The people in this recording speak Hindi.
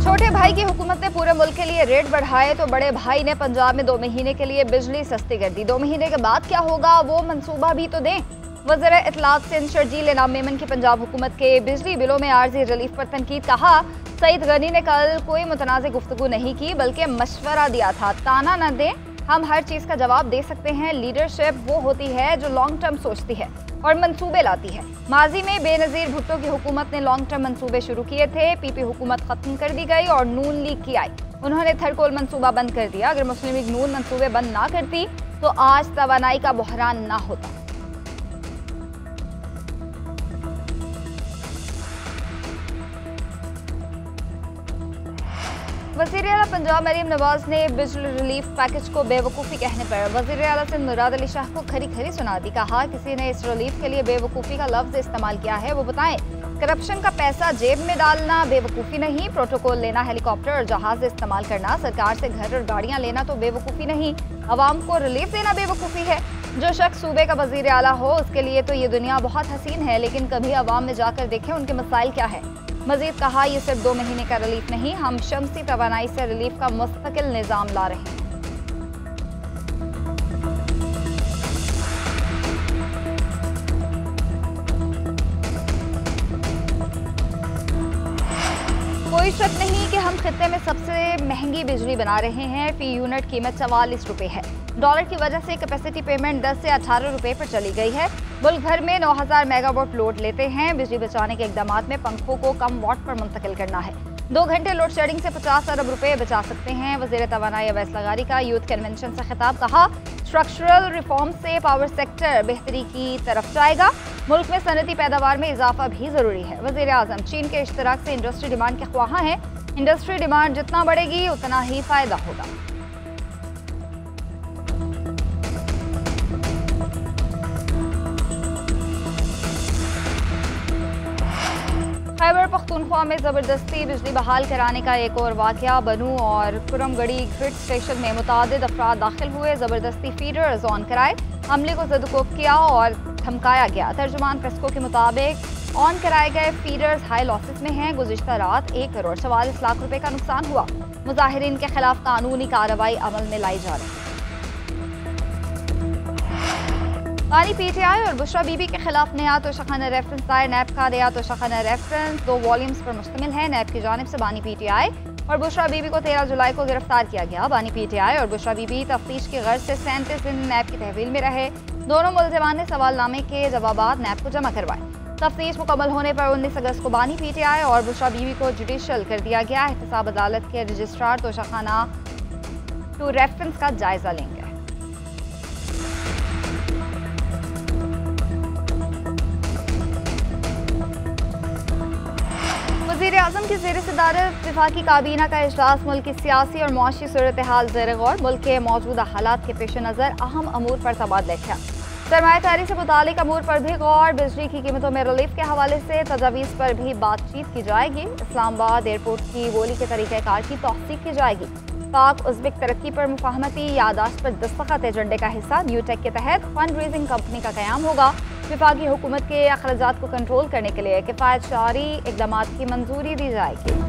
छोटे भाई की हुकूमत ने पूरे मुल्क के लिए रेट बढ़ाए तो बड़े भाई ने पंजाब में 2 महीने के लिए बिजली सस्ती कर दी। 2 महीने के बाद क्या होगा वो मंसूबा भी तो दें। वज़ीर इत्तलात सिंध शर्जील इनाम मेमन की पंजाब हुकूमत के बिजली बिलों में आर्जी रिलीफ पर तनकीद। कहा, सईद गनी ने कल कोई मुतनाज़ गुफ्तगू नहीं की बल्कि मशवरा दिया था। ताना न दें, हम हर चीज़ का जवाब दे सकते हैं। लीडरशिप वो होती है जो लॉन्ग टर्म सोचती है और मंसूबे लाती है। माजी में बेनज़ीर भुट्टो की हुकूमत ने लॉन्ग टर्म मंसूबे शुरू किए थे। पीपी हुकूमत खत्म कर दी गई और नून लीग की आई। उन्होंने थर्ड कोल मंसूबा बंद कर दिया। अगर मुस्लिम लीग नून मंसूबे बंद ना करती तो आज तवानाई का बहरान ना होता। वज़ीर आला पंजाब मरीम नवाज ने बिजली रिलीफ पैकेज को बेवकूफ़ी कहने पर वज़ीर आला सिंध मुराद अली शाह को खरी खरी सुना दी। कहा, किसी ने इस रिलीफ के लिए बेवकूफ़ी का लफ्ज़ इस्तेमाल किया है, वो बताएं। करप्शन का पैसा जेब में डालना बेवकूफ़ी नहीं, प्रोटोकॉल लेना, हेलीकॉप्टर और जहाज इस्तेमाल करना, सरकार से घर और गाड़ियाँ लेना तो बेवकूफ़ी नहीं, अवाम को रिलीफ देना बेवकूफ़ी है। जो शख्स सूबे का वज़ीर आला हो उसके लिए तो ये दुनिया बहुत हसीन है, लेकिन कभी अवाम में जाकर देखें उनके मसाइल क्या है। मजीद कहा, ये सिर्फ 2 महीने का रिलीफ नहीं, हम शम्सी तवानाई से रिलीफ का मुस्तकिल निज़ाम ला रहे हैं। कोई शक नहीं कि हम खित्ते में सबसे महंगी बिजली बना रहे हैं। फी यूनिट कीमत 44 रुपये है। डॉलर की वजह से कैपेसिटी पेमेंट 10 से 18 रुपये पर चली गई है। मुल्क भर में 9000 मेगावाट लोड लेते हैं। बिजली बचाने के इकदाम में पंखों को कम वाट पर मुंतकिल करना है। 2 घंटे लोड शेडिंग से 50 अरब रुपए बचा सकते हैं। वज़ीर तवानाई अवैस लगारी का यूथ कन्वेंशन से खिताब। कहा, स्ट्रक्चरल रिफॉर्म से पावर सेक्टर बेहतरी की तरफ जाएगा। मुल्क में सनती पैदावार में इजाफा भी जरूरी है। वज़ीर आज़म चीन के इश्तराक से इंडस्ट्री डिमांड के ख्वाहां हैं। इंडस्ट्री डिमांड जितना बढ़ेगी उतना ही फायदा होगा। खैबर पख्तूनख्वा में ज़बरदस्ती बिजली बहाल कराने का एक और वाक़या। बनू और कुरमगढ़ी ग्रिड स्टेशन में मुतादिद अफराद दाखिल हुए, ज़बरदस्ती फीडर्स ऑन कराए, अमले को ज़दकोफ किया और धमकाया गया। तर्जुमान प्रेस्को के मुताबिक ऑन कराए गए फीडर्स हाई लॉसेस में हैं। गुज़िश्ता रात 1 करोड़ 44 लाख रुपए का नुकसान हुआ। मुजाहिरीन के खिलाफ कानूनी कार्रवाई अमल में लाई जा रही है। बानी पीटीआई और बुशरा बीबी के खिलाफ नया तोशाखाना रेफरेंस दायर। नैब का नया तोशाखाना रेफरेंस 2 वॉल्यूम्स पर मुश्तमिल है। नैब की जानिब से बानी पीटीआई और बुशरा बीबी को 13 जुलाई को गिरफ्तार किया गया। बानी पीटीआई और बुशरा बीबी तफ्तीश की गर्ज से 37 दिन नैब की तहवील में रहे। दोनों मुलजिमान ने सवालनामे के जवाबात नैब को जमा करवाए। तफ्तीश मुकम्मल होने पर 19 अगस्त को बानी पीटीआई और बुशरा बीबी को जुडिशल कर दिया गया। एहतसाब अदालत के रजिस्ट्रार तोशाखाना 2 रेफरेंस का जायजा लेंगे। वज़ीर आज़म की ज़ेर सदारत वफाकी काबीना का इजलास मुल्क की सियासी और मुआशी सूरत हाल ज़ेर गौर। मुल्क के मौजूदा हालात के पेश नज़र अहम अमूर पर तबादला ख्याल। सरमायाकारी से मुतालिक अमूर पर भी गौर। बिजली की कीमतों में रिलीफ के हवाले से तजावीज़ पर भी बातचीत की जाएगी। इस्लामाबाद एयरपोर्ट की बोली के तरीक़ाकार की तौसीक की जाएगी। पाक उज़्बेक तरक्की पर मुफाहमती यादाश्त पर दस्तखत एजेंडे का हिस्सा न्यू टेक के तहत फंड रेजिंग कंपनी का क़याम होगा। वफाकी हुकूमत के अखराजात को कंट्रोल करने के लिए किफ़ायत शारी इक़दामात की मंजूरी दी जाएगी।